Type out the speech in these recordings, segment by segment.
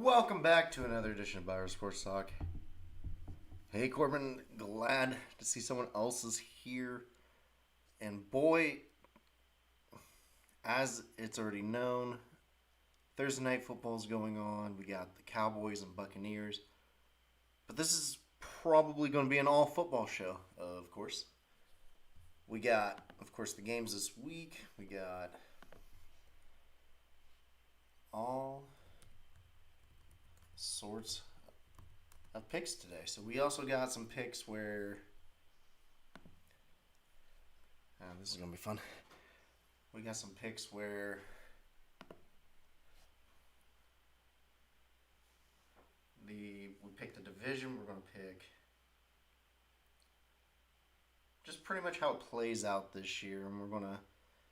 Welcome back to another edition of Biro Sports Talk. Hey Corbin, glad to see someone else is here. And boy, as it's already known, Thursday night football is going on. We got the Cowboys and Buccaneers. But this is probably going to be an all football show, of course. We got, of course, the games this week. We got all sorts of picks today. So we also got some picks where this is gonna be fun. We got some picks where we picked a division. We're gonna pick just pretty much how it plays out this year, and we're gonna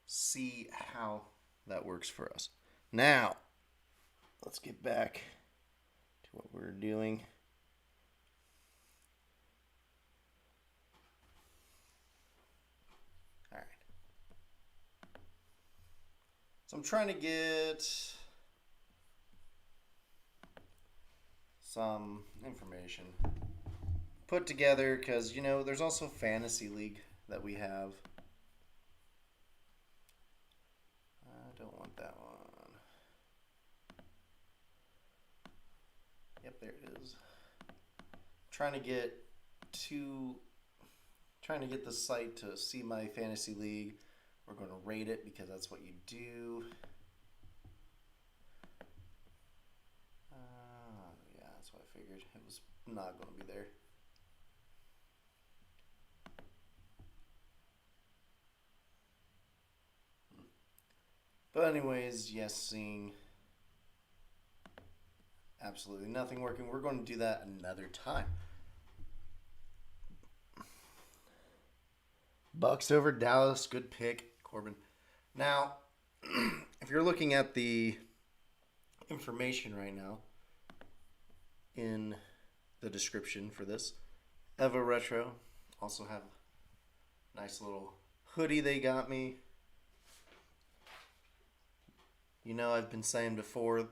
see how that works for us. Now, let's get back to what we're doing. All right. So I'm trying to get some information put together because, there's also Fantasy League that we have. I don't want that one. Yep, there it is. Trying to get the site to see my Fantasy League. We're going to rate it because that's what you do. Yeah, that's what I figured. It was not going to be there. But anyways, yes, seeing absolutely nothing working. We're going to do that another time. Bucks over Dallas, good pick, Corbin. Now, if you're looking at the information right now in the description for this, Evo Retro also have a nice little hoodie they got me. I've been saying before,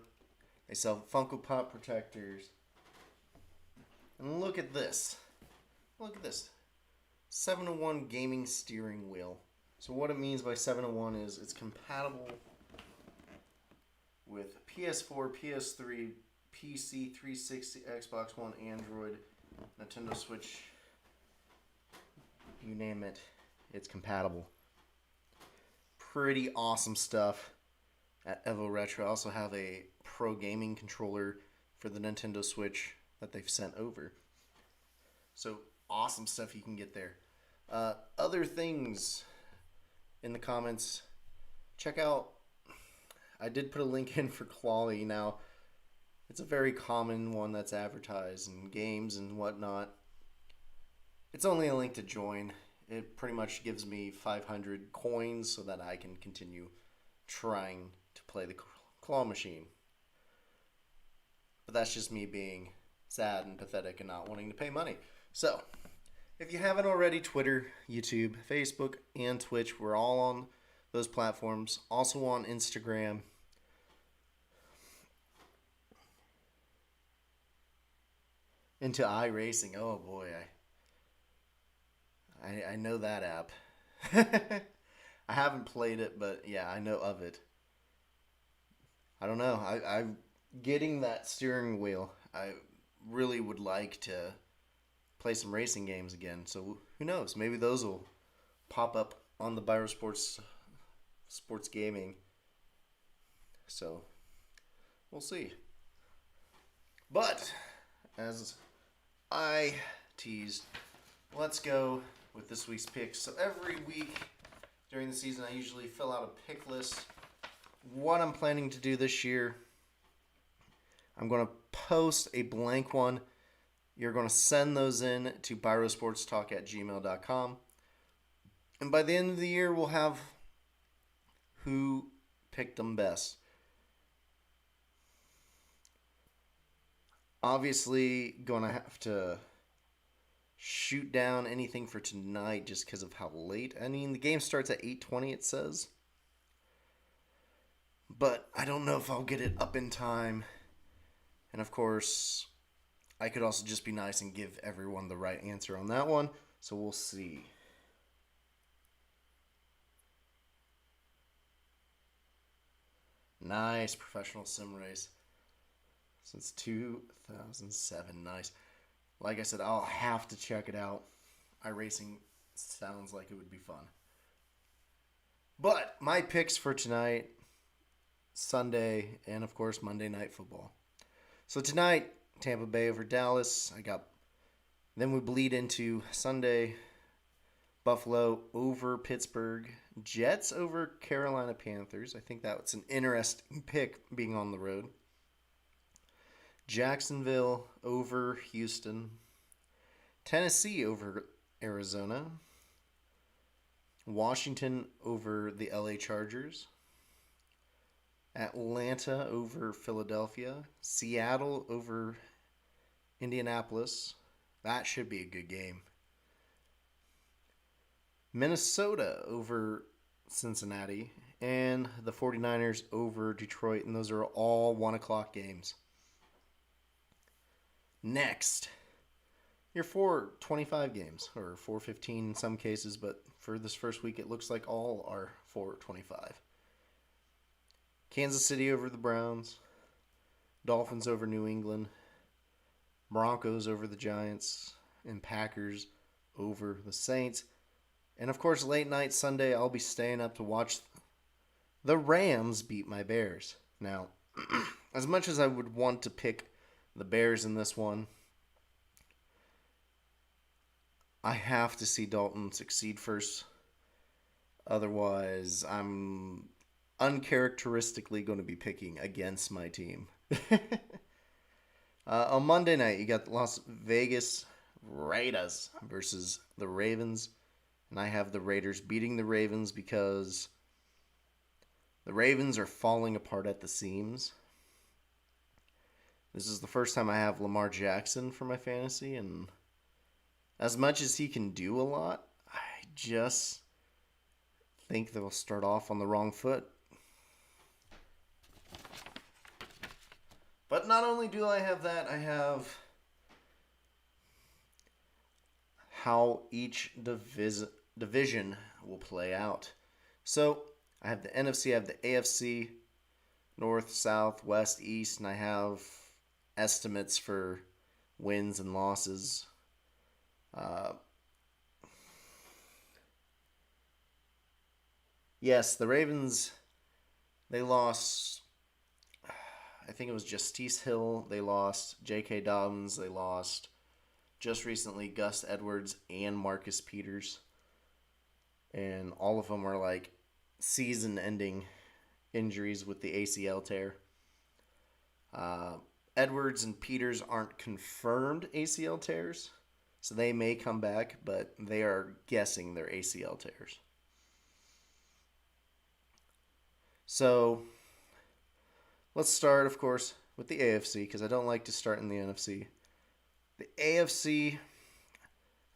they sell Funko Pop protectors. And look at this. Look at this. 7-in-1 gaming steering wheel. So what it means by 7-in-1 is it's compatible with PS4, PS3, PC, 360, Xbox One, Android, Nintendo Switch. You name it, it's compatible. Pretty awesome stuff. At Evo Retro, I also have a pro gaming controller for the Nintendo Switch that they've sent over. So awesome stuff you can get there. Other things in the comments, check out, I did put a link in for Clawley. Now, it's a very common one that's advertised in games and whatnot. It's only a link to join. It pretty much gives me 500 coins so that I can continue trying to play the claw machine. But that's just me being sad and pathetic and not wanting to pay money. So, if you haven't already, Twitter, YouTube, Facebook, and Twitch, we're all on those platforms. Also on Instagram. Into iRacing. Oh boy, I know that app. I haven't played it, but yeah, I know of it. I don't know. I'm getting that steering wheel. I really would like to play some racing games again. So who knows? Maybe those will pop up on the Biro Sports Gaming. So we'll see. But as I teased, let's go with this week's picks. So every week during the season, I usually fill out a pick list. What I'm planning to do this year, I'm going to post a blank one. You're going to send those in to birosportstalk@gmail.com. And by the end of the year, we'll have who picked them best. Obviously, going to have to shoot down anything for tonight just because of how late. I mean, the game starts at 8:20, it says. But I don't know if I'll get it up in time And of course, I could also just be nice and give everyone the right answer on that one. So we'll see. Nice professional sim race since 2007. Nice. Like I said, I'll have to check it out. iRacing sounds like it would be fun. But my picks for tonight, Sunday, and of course Monday Night Football. So tonight, Tampa Bay over Dallas. Then we bleed into Sunday, Buffalo over Pittsburgh, Jets over Carolina Panthers. I think that's an interesting pick being on the road. Jacksonville over Houston, Tennessee over Arizona, Washington over the LA Chargers, Atlanta over Philadelphia, Seattle over Indianapolis. That should be a good game. Minnesota over Cincinnati, and the 49ers over Detroit, and those are all 1 o'clock games. Next, your 4:25 games, or 4:15 in some cases, but for this first week, it looks like all are 4:25. Kansas City over the Browns, Dolphins over New England, Broncos over the Giants, and Packers over the Saints. And of course, late night Sunday, I'll be staying up to watch the Rams beat my Bears. Now, as much as I would want to pick the Bears in this one, I have to see Dalton succeed first. Otherwise, I'm uncharacteristically going to be picking against my team. On Monday night, you got the Las Vegas Raiders versus the Ravens. And I have the Raiders beating the Ravens because the Ravens are falling apart at the seams. This is the first time I have Lamar Jackson for my fantasy, and as much as he can do a lot, I just think they'll start off on the wrong foot. But not only do I have that, I have how each division will play out. So I have the NFC, I have the AFC, North, South, West, East, and I have estimates for wins and losses. Yes, the Ravens, they lost, I think it was Justice Hill, they lost J.K. Dobbins, they lost just recently Gus Edwards and Marcus Peters. And all of them were like season-ending injuries with the ACL tear. Edwards and Peters aren't confirmed ACL tears, so they may come back, but they are guessing they're ACL tears. So let's start, of course, with the AFC, because I don't like to start in the NFC. The AFC,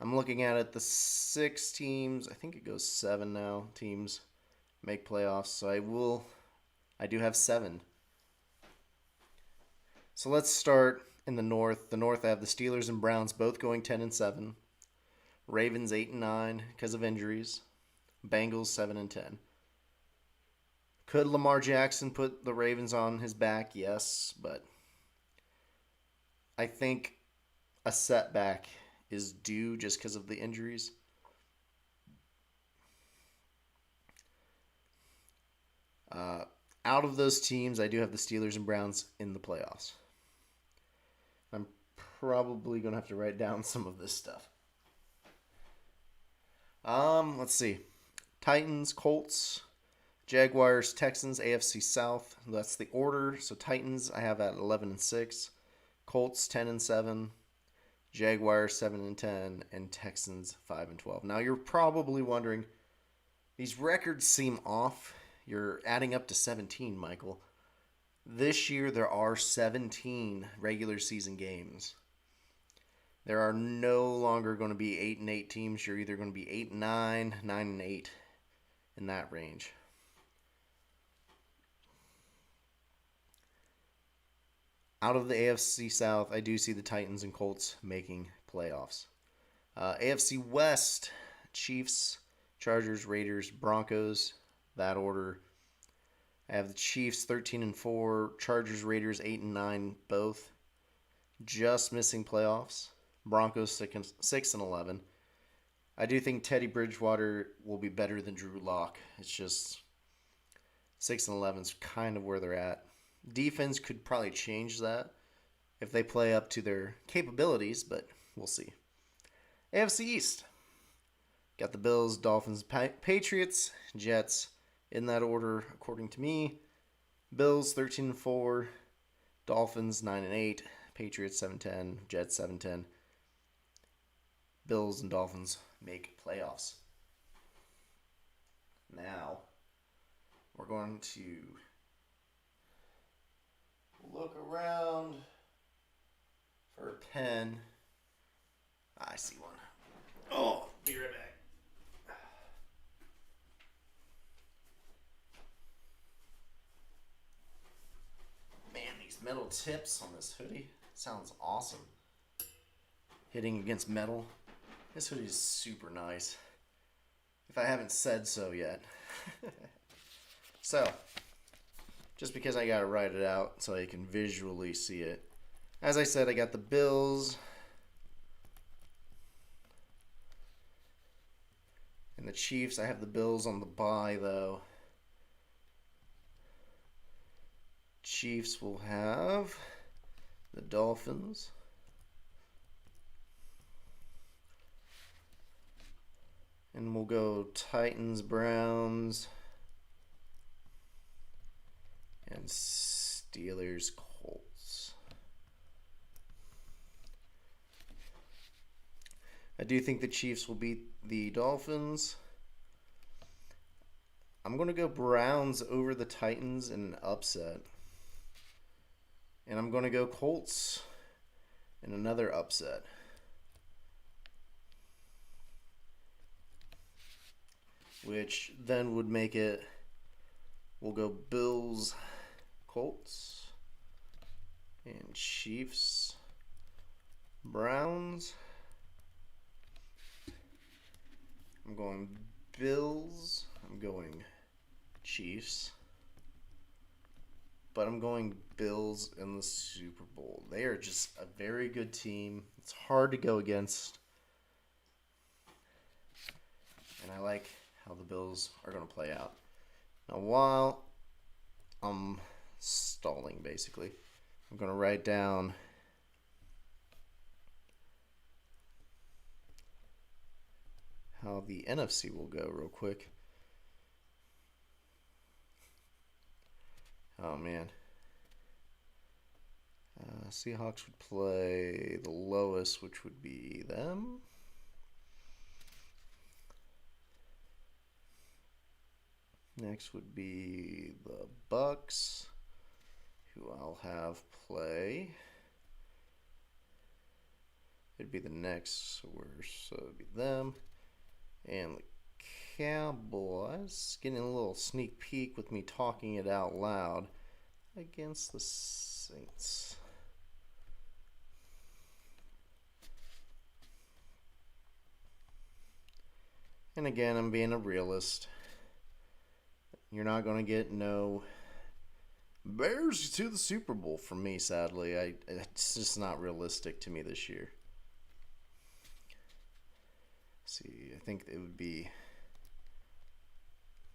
I'm looking at it, the 6 teams, I think it goes 7 now, teams make playoffs, so I do have 7. So let's start in the North. The North, I have the Steelers and Browns both going 10-7. Ravens 8-9 because of injuries. Bengals 7-10. Could Lamar Jackson put the Ravens on his back? Yes, but I think a setback is due just because of the injuries. Out of those teams, I do have the Steelers and Browns in the playoffs. I'm probably going to have to write down some of this stuff. Let's see. Titans, Colts, Jaguars, Texans, AFC South. That's the order. So Titans I have at 11-6, Colts 10-7, Jaguars 7-10, and Texans 5-12. Now you're probably wondering, these records seem off. You're adding up to 17, Michael. This year there are 17 regular season games. There are no longer going to be 8-8 teams. You're either going to be 8-9, 9-8, in that range. Out of the AFC South, I do see the Titans and Colts making playoffs. AFC West, Chiefs, Chargers, Raiders, Broncos. That order. I have the Chiefs 13-4, Chargers, Raiders 8-9, both just missing playoffs. Broncos 6-11. I do think Teddy Bridgewater will be better than Drew Lock. It's just 6-11 is kind of where they're at. Defense could probably change that if they play up to their capabilities, but we'll see. AFC East. Got the Bills, Dolphins, Patriots, Jets. In that order, according to me. Bills 13-4, Dolphins 9-8, Patriots 7-10, Jets 7-10. Bills and Dolphins make playoffs. Now, we're going to look around for a pen. I see one. Oh, be right back. Man, these metal tips on this hoodie sounds awesome. Hitting against metal. This hoodie is super nice. If I haven't said so yet. So, just because I gotta write it out so I can visually see it. As I said, I got the Bills and the Chiefs. I have the Bills on the bye though. Chiefs will have the Dolphins. And we'll go Titans, Browns, and Steelers, Colts. I do think the Chiefs will beat the Dolphins. I'm going to go Browns over the Titans in an upset. And I'm going to go Colts in another upset. Which then would make it, we'll go Bills, Colts, and Chiefs, Browns. I'm going Bills, I'm going Chiefs, but I'm going Bills in the Super Bowl. They are just a very good team. It's hard to go against. And I like how the Bills are going to play out. Now, while I'm stalling, basically, I'm going to write down how the NFC will go real quick. Oh, man. Seahawks would play the lowest, which would be them. Next would be the Bucks, who I'll have play. It'd be the next worst, so it'd be them. And the Cowboys, getting a little sneak peek with me talking it out loud, against the Saints. And again, I'm being a realist. You're not going to get no Bears to the Super Bowl from me, sadly. It's just not realistic to me this year. Let's see, I think it would be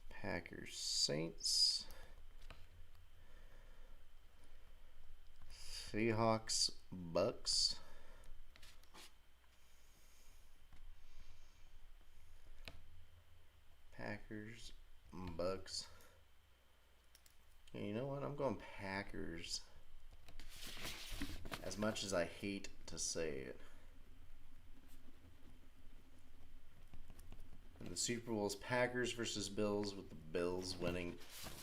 Packers, Saints, Seahawks, Bucks, Packers, Bucks. You know what? I'm going Packers. As much as I hate to say it. And the Super Bowl is Packers versus Bills, with the Bills winning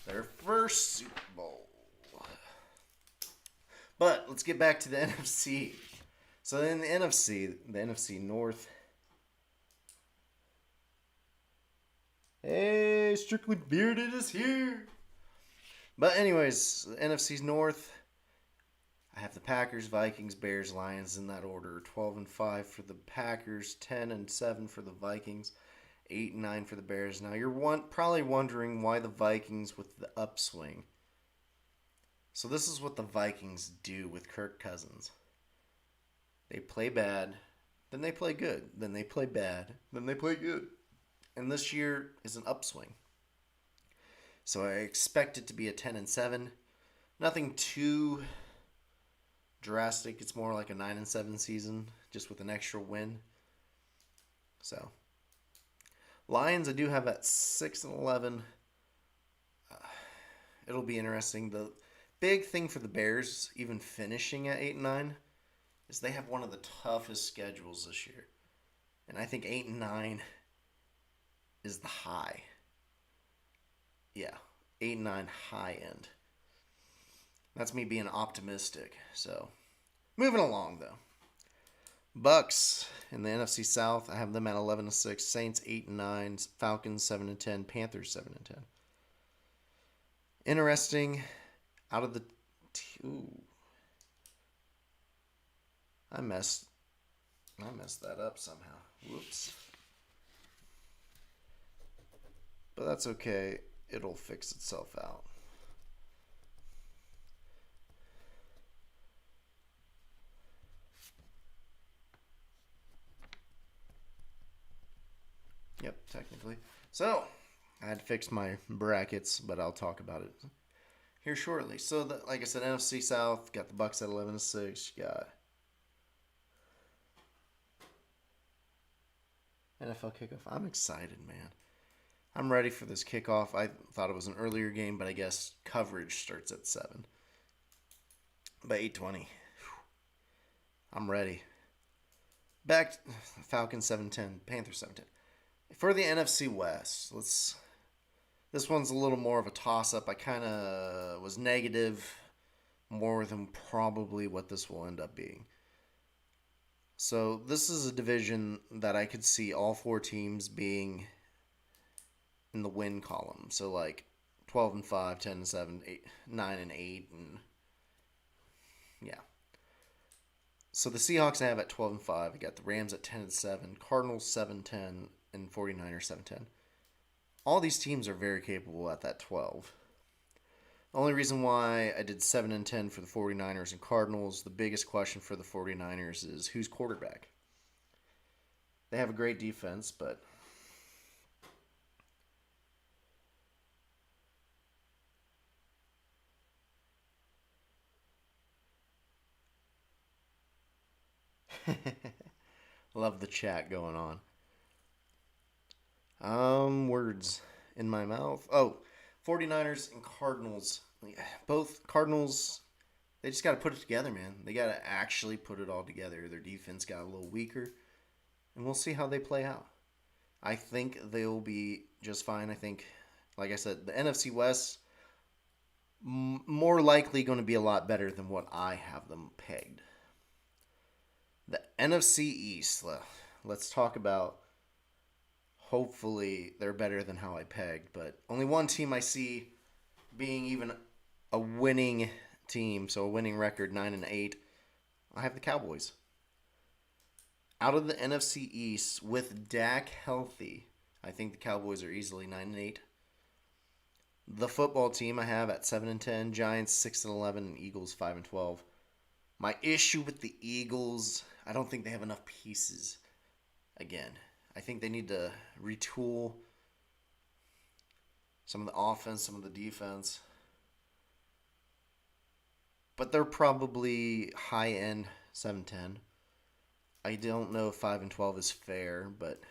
their first Super Bowl. But let's get back to the NFC. So in the NFC North. Hey, Strictly Bearded is here. But anyways, the NFC North, I have the Packers, Vikings, Bears, Lions in that order. 12-5 for the Packers, 10-7 for the Vikings, 8-9 for the Bears. Now you're probably wondering why the Vikings with the upswing. So this is what the Vikings do with Kirk Cousins. They play bad, then they play good, then they play bad, then they play good. And this year is an upswing. So I expect it to be a 10-7. Nothing too drastic. It's more like a 9-7 season, just with an extra win. So Lions I do have at 6-11. It'll be interesting. The big thing for the Bears, even finishing at 8-9, is they have one of the toughest schedules this year. And I think 8-9 is the high. Yeah, 8-9 high end. That's me being optimistic. So, moving along though. Bucks in the NFC South, I have them at 11-6. Saints 8-9. Falcons 7-10. Panthers 7-10. Interesting. Out of the I messed that up somehow. Whoops. But that's okay. It'll fix itself out. Yep, technically. So, I had to fix my brackets, but I'll talk about it here shortly. So, like I said, NFC South, got the Bucks at 11-6. You got NFL kickoff. I'm excited, man. I'm ready for this kickoff. I thought it was an earlier game, but I guess coverage starts at 7. By 8:20. I'm ready. Back Falcons 7-10, Panthers 7-10. For the NFC West, this one's a little more of a toss-up. I kind of was negative more than probably what this will end up being. So this is a division that I could see all 4 teams being in the win column. So like 12-5, 10-7, 9-8, and yeah. So the Seahawks I have at 12-5. I got the Rams at 10-7, Cardinals 7-10, and 49ers 7-10. All these teams are very capable at that 12. The only reason why I did 7-10 for the 49ers and Cardinals, the biggest question for the 49ers is who's quarterback? They have a great defense, but love the chat going on. Words in my mouth. Oh, 49ers and Cardinals. Both Cardinals, they just got to put it together, man. They got to actually put it all together. Their defense got a little weaker, and we'll see how they play out. I think they'll be just fine. I think, like I said, the NFC West, more likely going to be a lot better than what I have them pegged. The NFC East, let's talk about. Hopefully, they're better than how I pegged, but only one team I see being even a winning team, so a winning record, 9-8. I have the Cowboys. Out of the NFC East, with Dak healthy, I think the Cowboys are easily 9-8. The football team I have at 7-10, Giants 6-11, and Eagles 5-12. My issue with the Eagles, I don't think they have enough pieces. Again, I think they need to retool some of the offense, some of the defense. But they're probably high-end 7-10. I don't know if 5-12 is fair, but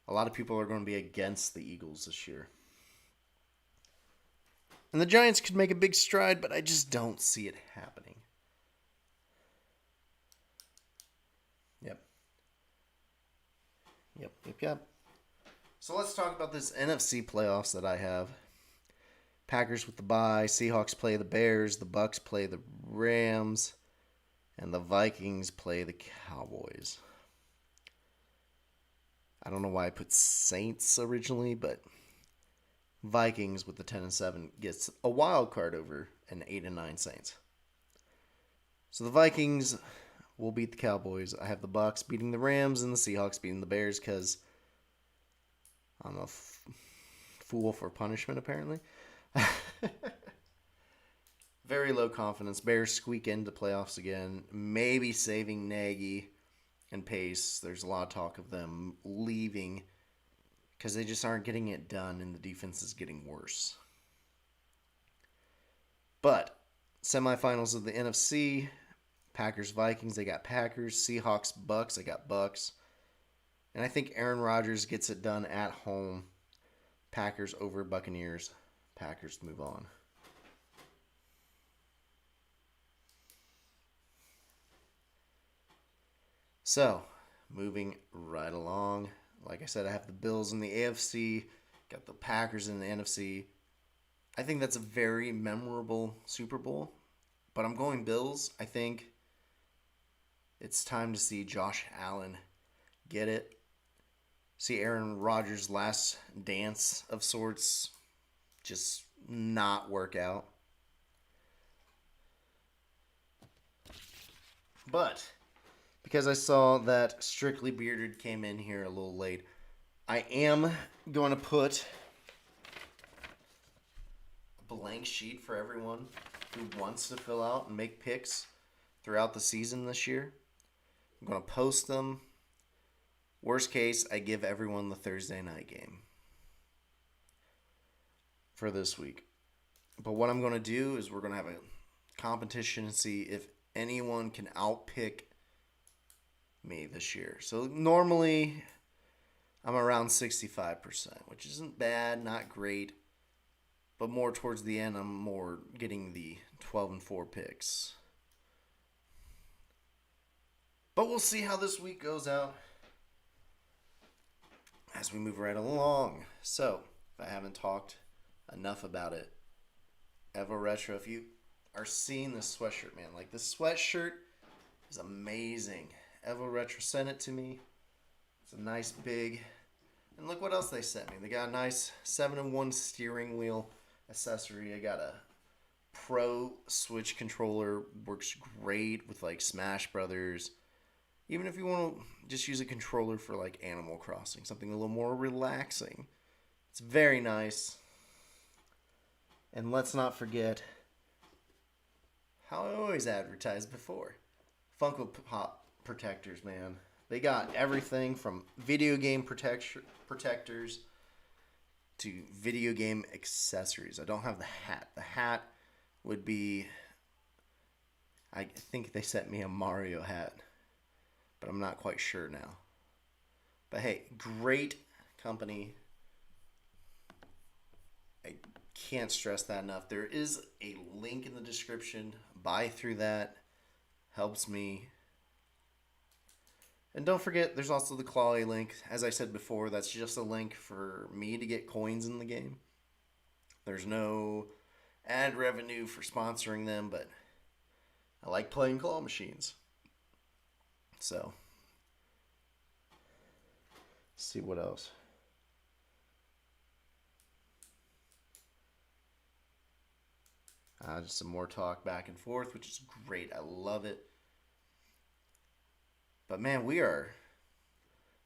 a lot of people are going to be against the Eagles this year. And the Giants could make a big stride, but I just don't see it happening. Yep. So let's talk about this NFC playoffs that I have. Packers with the bye. Seahawks play the Bears. The Bucks play the Rams. And the Vikings play the Cowboys. I don't know why I put Saints originally, but Vikings with the 10-7 gets a wild card over an 8-9 Saints. So the Vikings will beat the Cowboys. I have the Bucks beating the Rams and the Seahawks beating the Bears because I'm a fool for punishment, apparently. Very low confidence. Bears squeak into playoffs again. Maybe saving Nagy and Pace. There's a lot of talk of them leaving because they just aren't getting it done and the defense is getting worse. But semifinals of the NFC, Packers Vikings, they got Packers. Seahawks Bucks, they got Bucks. And I think Aaron Rodgers gets it done at home. Packers over Buccaneers. Packers move on. So, moving right along. Like I said, I have the Bills in the AFC, got the Packers in the NFC. I think that's a very memorable Super Bowl, but I'm going Bills. I think it's time to see Josh Allen get it. See Aaron Rodgers' last dance of sorts just not work out. But because I saw that Strictly Bearded came in here a little late, I am going to put a blank sheet for everyone who wants to fill out and make picks throughout the season this year. I'm going to post them. Worst case, I give everyone the Thursday night game for this week. But what I'm going to do is we're going to have a competition and see if anyone can outpick me this year. So normally I'm around 65%, which isn't bad, not great. But more towards the end, I'm more getting the 12-4 picks. But we'll see how this week goes out as we move right along. So, if I haven't talked enough about it, Evo Retro, if you are seeing this sweatshirt, man, like this sweatshirt is amazing. Evo Retro sent it to me. It's a nice big, and look what else they sent me. They got a nice 7-in-1 steering wheel accessory. I got a Pro Switch controller, works great with like Smash Brothers. Even if you want to just use a controller for like Animal Crossing, something a little more relaxing. It's very nice. And let's not forget how I always advertised before. Funko Pop protectors, man. They got everything from video game protectors to video game accessories. I don't have the hat. The hat would be, I think they sent me a Mario hat, but I'm not quite sure now. But hey, great company. I can't stress that enough. There is a link in the description. Buy through that. Helps me. And don't forget, there's also the Clawley link. As I said before, that's just a link for me to get coins in the game. There's no ad revenue for sponsoring them, but I like playing claw machines. So, let's see what else. Just some more talk back and forth, which is great. I love it. But man, we are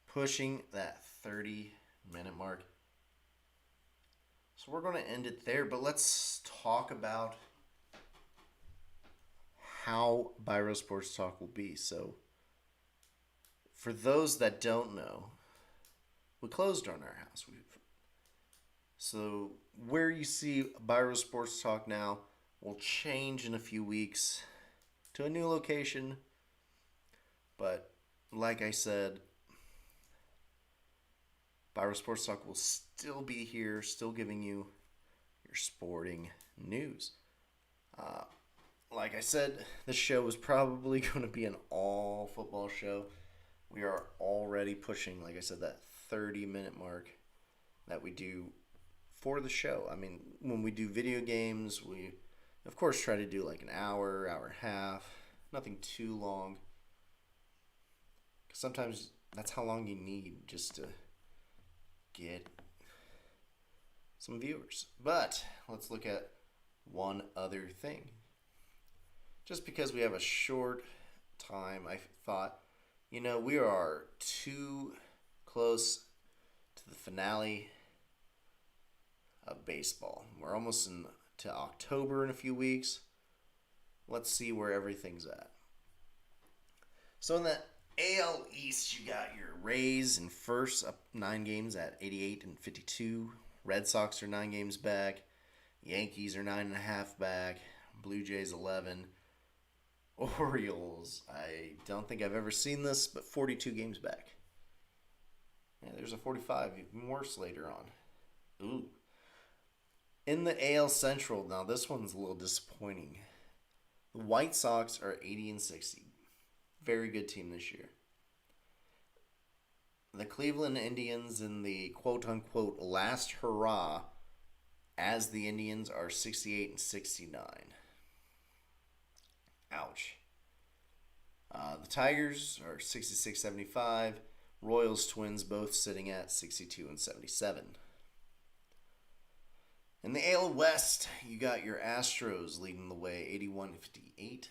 pushing that 30-minute mark. So we're going to end it there, but let's talk about how Biro Sports Talk will be. So for those that don't know, we closed on our house. So where you see Biro Sports Talk now will change in a few weeks to a new location. But like I said, Biro Sports Talk will still be here, still giving you your sporting news. Like I said, this show is probably going to be an all football show. We are already pushing, like I said, that 30-minute mark that we do for the show. I mean, when we do video games, we, of course, try to do like an hour, hour and a half. Nothing too long. Because sometimes that's how long you need just to get some viewers. But let's look at one other thing. just because we have a short time, I thought, we are too close to the finale of baseball. We're almost to October in a few weeks. Let's see where everything's at. So in the AL East, you got your Rays in first, up 9 games at 88 and 52. Red Sox are 9 games back. Yankees are 9.5 back. Blue Jays 11. Orioles, I don't think I've ever seen this, but 42 games back. Yeah, there's a 45, even worse later on. Ooh. In the AL Central, now this one's a little disappointing. The White Sox are 80 and 60. Very good team this year. The Cleveland Indians in the quote-unquote last hurrah, as the Indians are 68 and 69. Ouch. The Tigers are 66-75. Royals, Twins both sitting at 62 and 77. In the AL West, you got your Astros leading the way 81 and 58.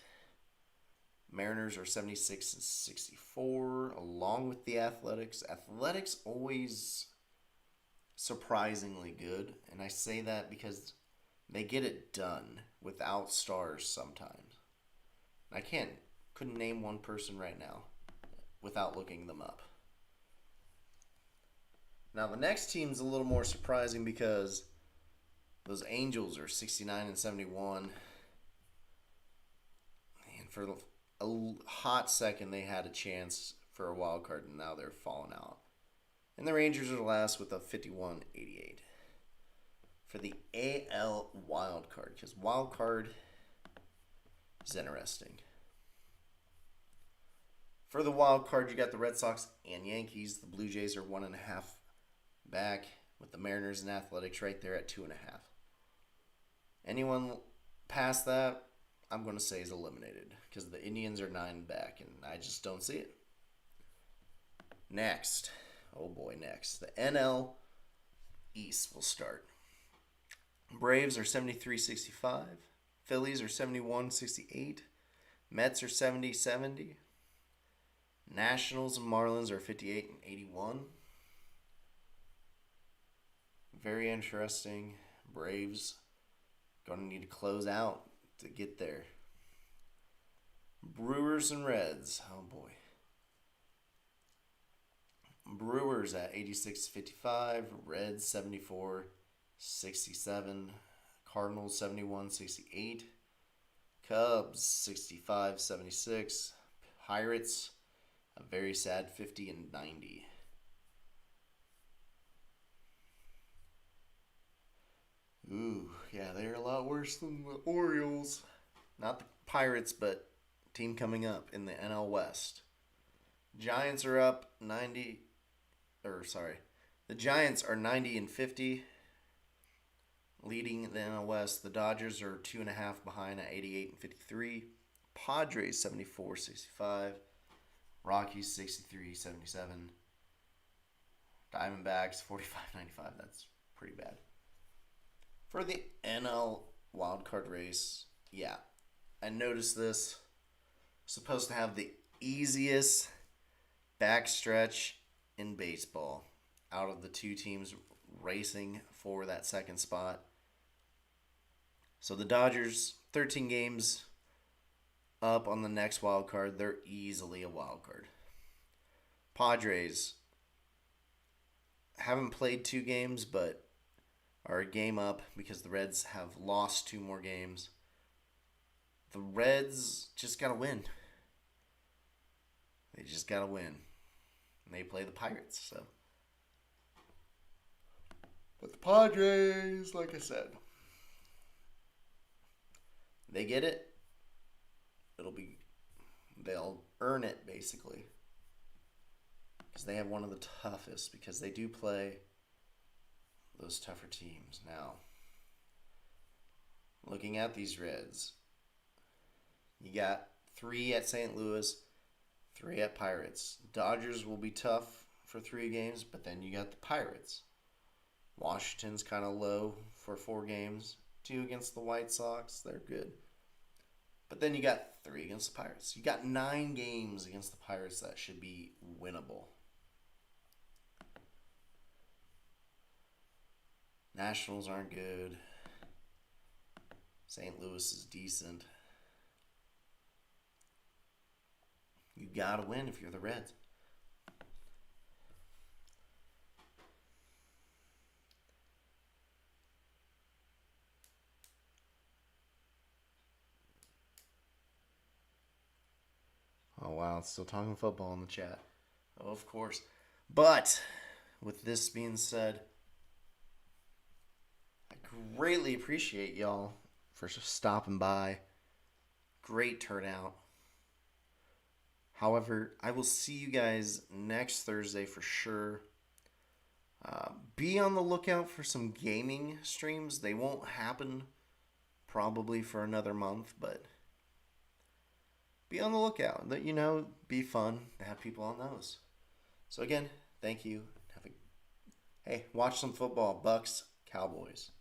Mariners are 76 and 64, along with the Athletics. Athletics always surprisingly good, and I say that because they get it done without stars sometimes. I couldn't name one person right now without looking them up. Now the next team's a little more surprising because those Angels are 69 and 71. And for a hot second, they had a chance for a wild card, and now they're falling out. And the Rangers are last with a 51-88 for the AL wild card, because wild card is interesting. For the wild card, you got the Red Sox and Yankees. The Blue Jays are 1.5 back, with the Mariners and Athletics right there at 2.5. Anyone past that, I'm going to say is eliminated, because the Indians are 9 back, and I just don't see it. Next, the NL East will start. Braves are 73-65. Phillies are 71-68. Mets are 70-70. Nationals and Marlins are 58 and 81. Very interesting. Braves going to need to close out to get there. Brewers and Reds. Oh boy. Brewers at 86-55. Reds 74-67. Cardinals 71-68. Cubs 65-76. Pirates a very sad 50 and 90. Ooh, yeah, they're a lot worse than the Orioles. Not the Pirates, but team coming up in the NL West. Giants are up 90, the Giants are 90 and 50, leading the NL West. The Dodgers are 2.5 behind at 88 and 53. Padres 74-65. Rockies 63-77. Diamondbacks 45-95. That's pretty bad. For the NL wildcard race, yeah, I noticed this. Supposed to have the easiest backstretch in baseball out of the two teams racing for that second spot. So the Dodgers, 13 games up on the next wild card. They're easily a wild card. Padres haven't played 2 games, but are a game up because the Reds have lost 2 more games. The Reds just got to win. They just got to win. And they play the Pirates, so. But the Padres, like I said, they get it. They'll earn it, basically. Because they have one of the toughest, because they do play those tougher teams. Now, looking at these Reds, you got 3 at St. Louis, 3 at Pirates. Dodgers will be tough for 3 games, but then you got the Pirates. Washington's kind of low for 4 games. 2 against the White Sox. They're good. But then you got 3 against the Pirates. You got 9 games against the Pirates that should be winnable. Nationals aren't good. St. Louis is decent. You gotta win if you're the Reds. Oh wow, it's still talking football in the chat. Oh, of course. But with this being said, I greatly appreciate y'all for stopping by. Great turnout. However, I will see you guys next Thursday for sure. Be on the lookout for some gaming streams. They won't happen probably for another month, but be on the lookout. That be fun to have people on those. So again, thank you. Hey, watch some football. Bucks, Cowboys.